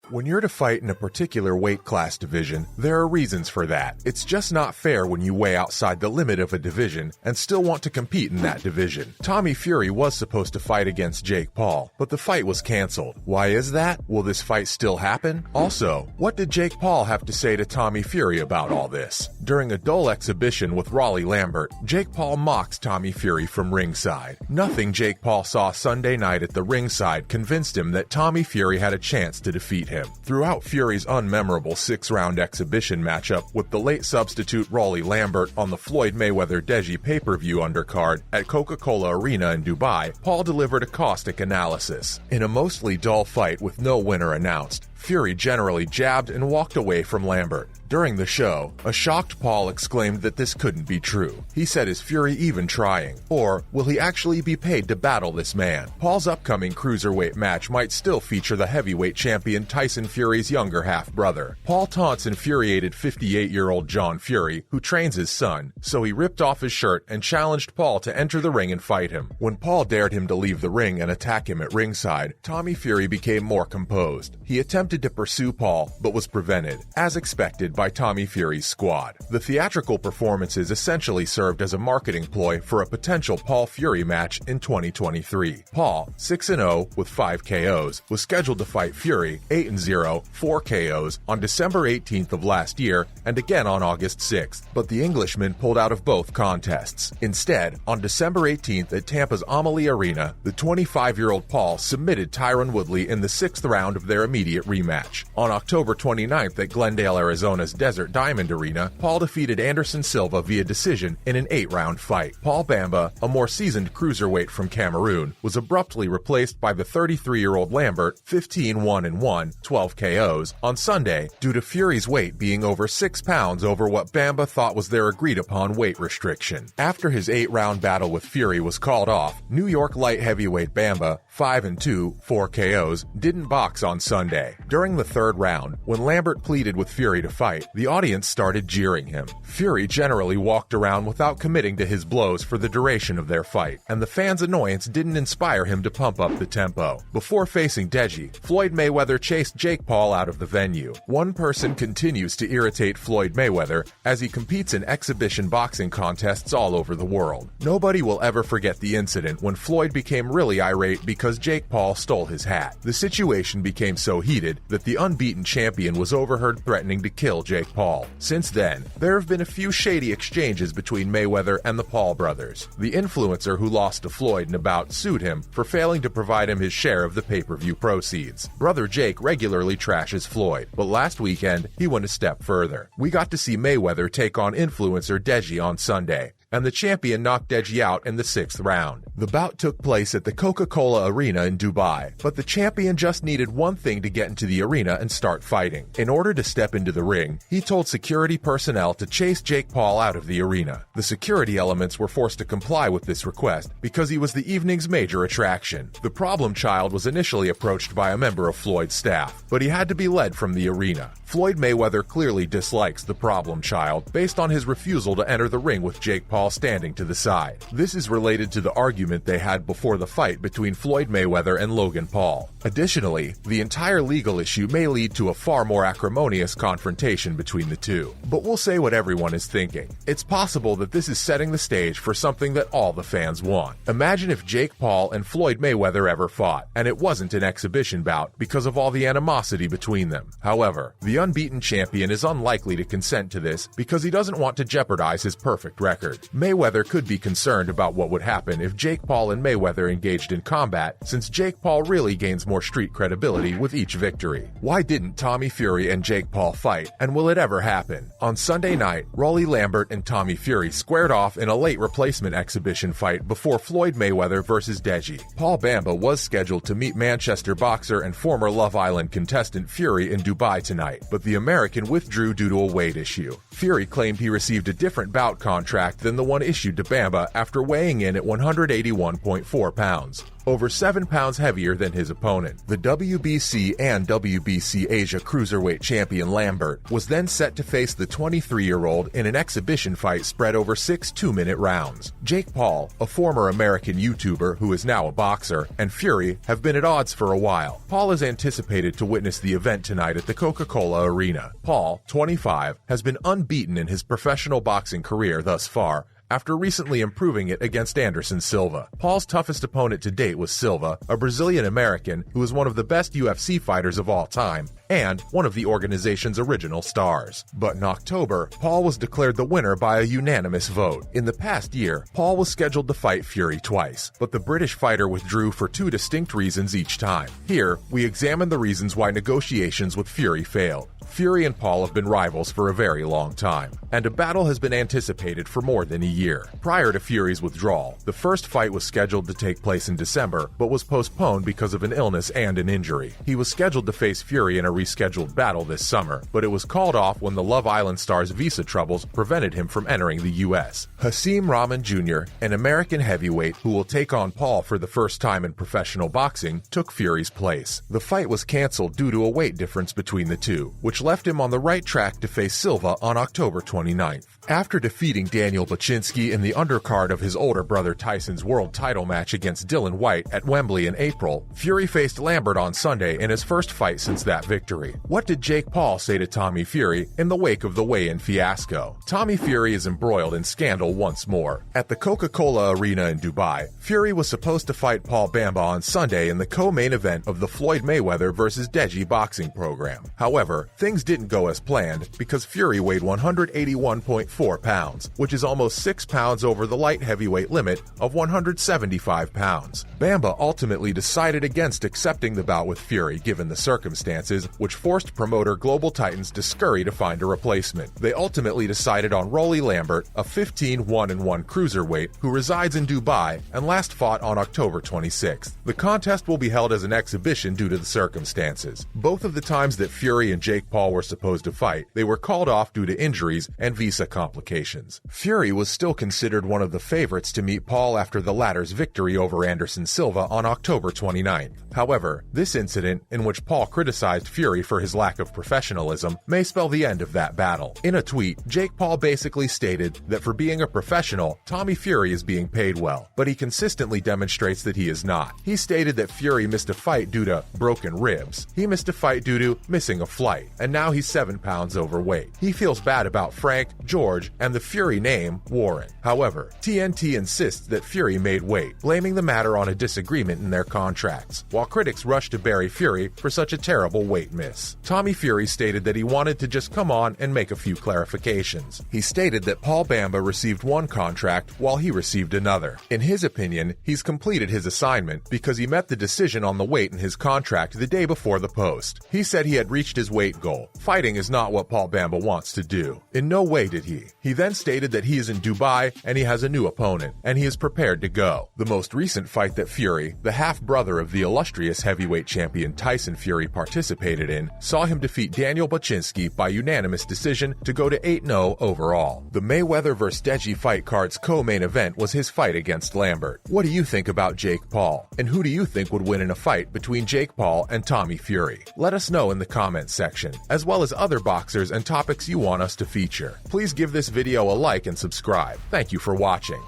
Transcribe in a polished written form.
When you're to fight in a particular weight class division, there are reasons for that. It's just not fair when you weigh outside the limit of a division and still want to compete in that division. Tommy Fury was supposed to fight against Jake Paul, but the fight was canceled. Why is that? Will this fight still happen? Also, what did Jake Paul have to say to Tommy Fury about all this? During a dull exhibition with Rolly Lambert, Jake Paul mocks Tommy Fury from ringside. Nothing Jake Paul saw Sunday night at the ringside convinced him that Tommy Fury had a chance to defeat him. Throughout Fury's unmemorable 6-round exhibition matchup with the late substitute Rolly Lambert on the Floyd Mayweather Deji pay-per-view undercard at Coca-Cola Arena in Dubai, Paul delivered a caustic analysis. In a mostly dull fight with no winner announced, Fury generally jabbed and walked away from Lambert. During the show, a shocked Paul exclaimed that this couldn't be true. He said, "Is Fury even trying? Or will he actually be paid to battle this man?" Paul's upcoming cruiserweight match might still feature the heavyweight champion Tyson Fury's younger half-brother. Paul taunts infuriated 58-year-old John Fury, who trains his son, so he ripped off his shirt and challenged Paul to enter the ring and fight him. When Paul dared him to leave the ring and attack him at ringside, Tommy Fury became more composed. He attempted to pursue Paul, but was prevented, as expected, by Tommy Fury's squad. The theatrical performances essentially served as a marketing ploy for a potential Paul-Fury match in 2023. Paul, 6-0 with 5 KOs, was scheduled to fight Fury, 8-0, 4 KOs, on December 18th of last year and again on August 6th, but the Englishman pulled out of both contests. Instead, on December 18th at Tampa's Amalie Arena, the 25-year-old Paul submitted Tyron Woodley in the 6th round of their immediate rematch. On October 29th at Glendale, Arizona's Desert Diamond Arena, Paul defeated Anderson Silva via decision in an 8-round fight. Paul Bamba, a more seasoned cruiserweight from Cameroon, was abruptly replaced by the 33-year-old Lambert, 15-1-1, 12 KOs, on Sunday due to Fury's weight being over 6 pounds over what Bamba thought was their agreed-upon weight restriction. After his 8-round battle with Fury was called off, New York light heavyweight Bamba, 5-2, 4 KOs, didn't box on Sunday. During the 3rd round, when Lambert pleaded with Fury to fight, the audience started jeering him. Fury generally walked around without committing to his blows for the duration of their fight, and the fans' annoyance didn't inspire him to pump up the tempo. Before facing Deji, Floyd Mayweather chased Jake Paul out of the venue. One person continues to irritate Floyd Mayweather as he competes in exhibition boxing contests all over the world. Nobody will ever forget the incident when Floyd became really irate because Jake Paul stole his hat. The situation became so heated that the unbeaten champion was overheard threatening to kill Jake Paul. Since then, there have been a few shady exchanges between Mayweather and the Paul brothers. The influencer who lost to Floyd in a bout sued him for failing to provide him his share of the pay-per-view proceeds. Brother Jake regularly trashes Floyd, but last weekend he went a step further. We got to see Mayweather take on influencer Deji on Sunday, and the champion knocked Deji out in the 6th round. The bout took place at the Coca-Cola Arena in Dubai, but the champion just needed one thing to get into the arena and start fighting. In order to step into the ring, he told security personnel to chase Jake Paul out of the arena. The security elements were forced to comply with this request because he was the evening's major attraction. The problem child was initially approached by a member of Floyd's staff, but he had to be led from the arena. Floyd Mayweather clearly dislikes the problem child based on his refusal to enter the ring with Jake Paul standing to the side. This is related to the argument they had before the fight between Floyd Mayweather and Logan Paul. Additionally, the entire legal issue may lead to a far more acrimonious confrontation between the two. But we'll say what everyone is thinking. It's possible that this is setting the stage for something that all the fans want. Imagine if Jake Paul and Floyd Mayweather ever fought, and it wasn't an exhibition bout because of all the animosity between them. However, the unbeaten champion is unlikely to consent to this because he doesn't want to jeopardize his perfect record. Mayweather could be concerned about what would happen if Jake Paul and Mayweather engaged in combat, since Jake Paul really gains more street credibility with each victory. Why didn't Tommy Fury and Jake Paul fight, and will it ever happen? On Sunday night, Rolly Lambert and Tommy Fury squared off in a late replacement exhibition fight before Floyd Mayweather versus Deji. Paul Bamba was scheduled to meet Manchester boxer and former Love Island contestant Fury in Dubai tonight, but the American withdrew due to a weight issue. Fury claimed he received a different bout contract than the one issued to Bamba after weighing in at 181.4 pounds. over 7 pounds heavier than his opponent. The WBC and WBC Asia cruiserweight champion Lambert was then set to face the 23-year-old in an exhibition fight spread over 6 2-minute rounds. Jake Paul, a former American YouTuber who is now a boxer, and Fury have been at odds for a while. Paul is anticipated to witness the event tonight at the Coca-Cola Arena. Paul, 25, has been unbeaten in his professional boxing career thus far, after recently improving it against Anderson Silva. Paul's toughest opponent to date was Silva, a Brazilian-American who is one of the best UFC fighters of all time and one of the organization's original stars. But in October, Paul was declared the winner by a unanimous vote. In the past year, Paul was scheduled to fight Fury twice, but the British fighter withdrew for 2 distinct reasons each time. Here, we examine the reasons why negotiations with Fury failed. Fury and Paul have been rivals for a very long time, and a battle has been anticipated for more than a year. Prior to Fury's withdrawal, the first fight was scheduled to take place in December, but was postponed because of an illness and an injury. He was scheduled to face Fury in a rescheduled battle this summer, but it was called off when the Love Island star's visa troubles prevented him from entering the U.S. Hasim Rahman Jr., an American heavyweight who will take on Paul for the first time in professional boxing, took Fury's place. The fight was canceled due to a weight difference between the two, which left him on the right track to face Silva on October 29th. After defeating Daniel Bachinski in the undercard of his older brother Tyson's world title match against Dylan White at Wembley in April, Fury faced Lambert on Sunday in his first fight since that victory. What did Jake Paul say to Tommy Fury in the wake of the weigh-in fiasco? Tommy Fury is embroiled in scandal once more. At the Coca-Cola Arena in Dubai, Fury was supposed to fight Paul Bamba on Sunday in the co-main event of the Floyd Mayweather vs. Deji boxing program. However, things didn't go as planned because Fury weighed 181.4 pounds, which is almost 6 pounds over the light heavyweight limit of 175 pounds. Bamba ultimately decided against accepting the bout with Fury given the circumstances, which forced promoter Global Titans to scurry to find a replacement. They ultimately decided on Rolly Lambert, a 15-1-1 cruiserweight who resides in Dubai and last fought on October 26th. The contest will be held as an exhibition due to the circumstances. Both of the times that Fury and Jake Paul were supposed to fight, they were called off due to injuries and visa complications. Fury was still considered one of the favorites to meet Paul after the latter's victory over Anderson Silva on October 29th. However, this incident, in which Paul criticized Fury for his lack of professionalism, may spell the end of that battle. In a tweet, Jake Paul basically stated that for being a professional, Tommy Fury is being paid well, but he consistently demonstrates that he is not. He stated that Fury missed a fight due to broken ribs. He missed a fight due to missing a flight, and now he's 7 pounds overweight. He feels bad about Frank, George, and the Fury name, Warren. However, TNT insists that Fury made weight, blaming the matter on a disagreement in their contracts, while critics rush to bury Fury for such a terrible weight miss. Tommy Fury stated that he wanted to just come on and make a few clarifications. He stated that Paul Bamba received one contract while he received another. In his opinion, he's completed his assignment because he met the decision on the weight in his contract the day before the post. He said he had reached his weight goal. Fighting is not what Paul Bamba wants to do. In no way did he. He then stated that he is in Dubai and he has a new opponent, and he is prepared to go. The most recent fight that Fury, the half-brother of the illustrious heavyweight champion Tyson Fury, participated in, saw him defeat Daniel Bachinski by unanimous decision to go to 8-0 overall. The Mayweather vs. Deji fight card's co-main event was his fight against Lambert. What do you think about Jake Paul? And who do you think would win in a fight between Jake Paul and Tommy Fury? Let us know in the comments section, as well as other boxers and topics you want us to feature. Please give this video a like and subscribe. Thank you for watching.